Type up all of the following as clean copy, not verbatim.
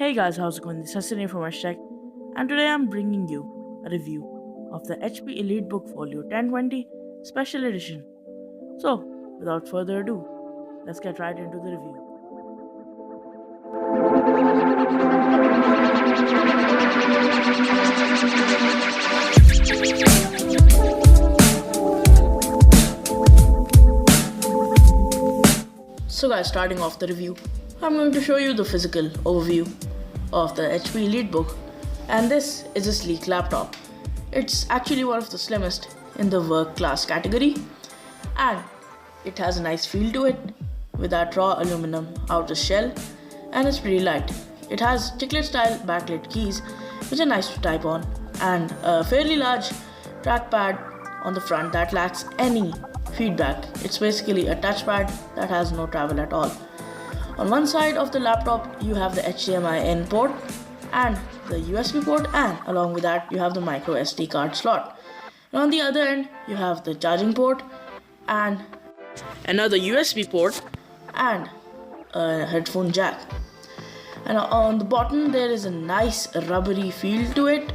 Hey guys, how's it going? This is Hassan from Hashtag, and today I'm bringing you a review of the HP EliteBook Folio 1020 Special Edition. So, without further ado, let's get right into the review. So guys, starting off the review, I'm going to show you the physical overview of the HP EliteBook, and this is a sleek laptop. It's actually one of the slimmest in the work class category, and it has a nice feel to it with that raw aluminum outer shell, and it's pretty light. It has chiclet style backlit keys which are nice to type on, and a fairly large trackpad on the front that lacks any feedback. It's basically a touchpad that has no travel at all. On one side of the laptop you have the HDMI in port and the USB port, and along with that you have the micro SD card slot. And on the other end you have the charging port and another USB port and a headphone jack. And on the bottom there is a nice rubbery feel to it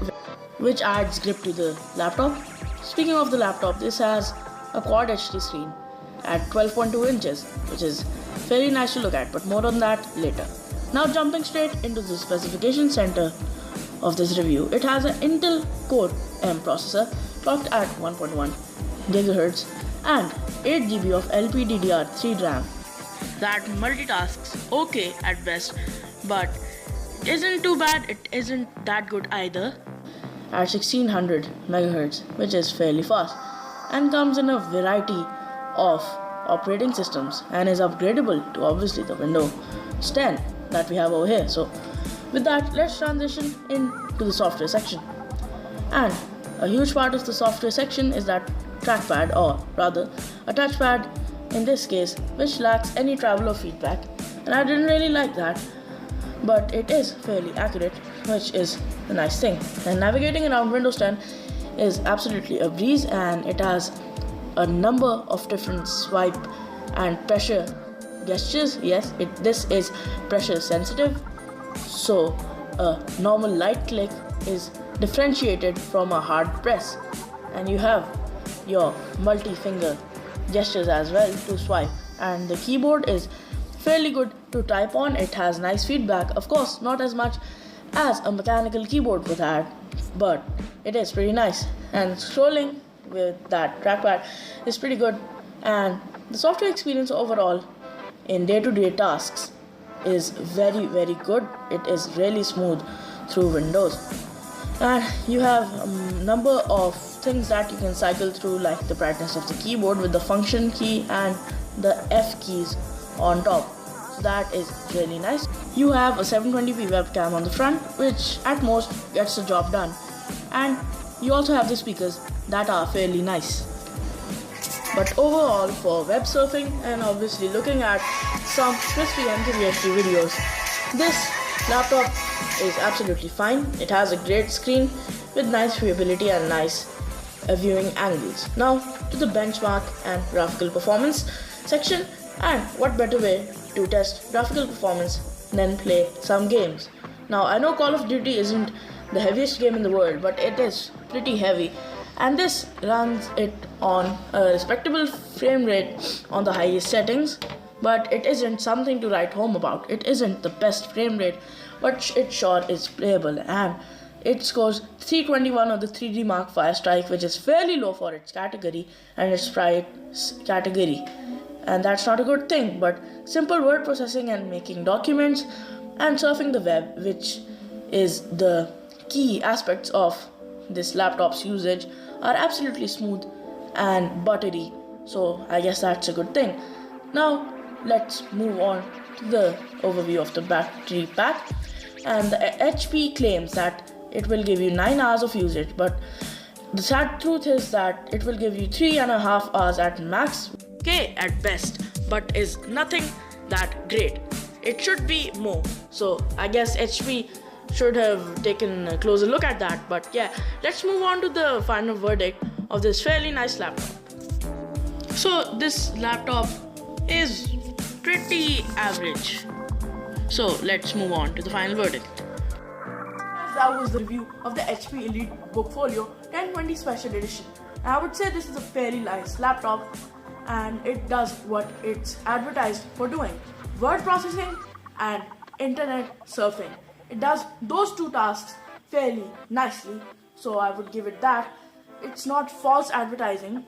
which adds grip to the laptop. Speaking of the laptop, this has a quad HD screen at 12.2 inches, which is very nice to look at, but more on that later. Now jumping straight into the specification center of this review, it has an Intel Core M processor clocked at 1.1 GHz and 8 GB of LPDDR3 RAM that multitasks okay at best, but isn't too bad, it isn't that good either, at 1600 MHz, which is fairly fast, and comes in a variety of operating systems and is upgradable to obviously the Windows 10 that we have over here. So with that, let's transition into the software section. And a huge part of the software section is that trackpad, or rather a touchpad in this case, which lacks any travel or feedback, and I didn't really like that, but it is fairly accurate, which is a nice thing. And navigating around Windows 10 is absolutely a breeze, and it has a number of different swipe and pressure gestures. Yes, this is pressure sensitive, so a normal light click is differentiated from a hard press, and you have your multi-finger gestures as well to swipe. And the keyboard is fairly good to type on. It has nice feedback, of course not as much as a mechanical keyboard would have, but it is pretty nice, and scrolling with that trackpad is pretty good. And the software experience overall in day-to-day tasks is very good. It is really smooth through Windows, and you have a number of things that you can cycle through, like the brightness of the keyboard with the function key and the F keys on top. So that is really nice. You have a 720p webcam on the front, which at most gets the job done, and you also have the speakers that are fairly nice. But overall, for web surfing and obviously looking at some crispy MKV HD videos, this laptop is absolutely fine. It has a great screen with nice viewability and nice viewing angles. Now to the benchmark and graphical performance section, and what better way to test graphical performance than play some games. Now I know Call of Duty isn't the heaviest game in the world, but it is pretty heavy, and this runs it on a respectable frame rate on the highest settings, but it isn't something to write home about. It isn't the best frame rate, but it sure is playable, and it scores 321 on the 3D Mark V Strike, which is fairly low for its category and its price category, and that's not a good thing. But simple word processing and making documents and surfing the web, which is the key aspects of this laptop's usage, are absolutely smooth and buttery, so I guess that's a good thing. Now let's move on to the overview of the battery pack. And the HP claims that it will give you 9 hours of usage, but the sad truth is that it will give you 3.5 hours at max, okay at best, but is nothing that great. It should be more, so I guess HP should have taken a closer look at that. But yeah, let's move on to the final verdict of this fairly nice laptop. So this laptop is pretty average, so let's move on to the final verdict. that was the review of the HP EliteBook Folio 1020 Special Edition. And I would say this is a fairly nice laptop and it does what it's advertised for doing. Word processing and internet surfing. It does those two tasks fairly nicely, so I would give it that. It's not false advertising,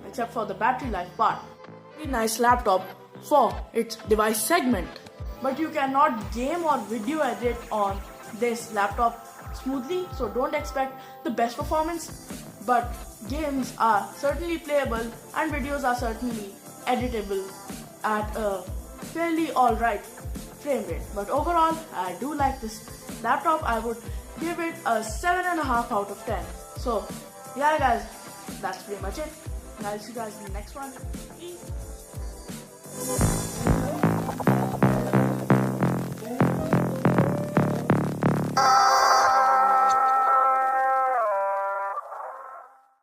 except for the battery life part. Really nice laptop for its device segment. But you cannot game or video edit on this laptop smoothly, so don't expect the best performance. But games are certainly playable and videos are certainly editable at a fairly alright frame rate. But overall, I do like this laptop. I would give it a 7.5 out of 10. So yeah guys, that's pretty much it. And I'll see you guys in the next one. Peace.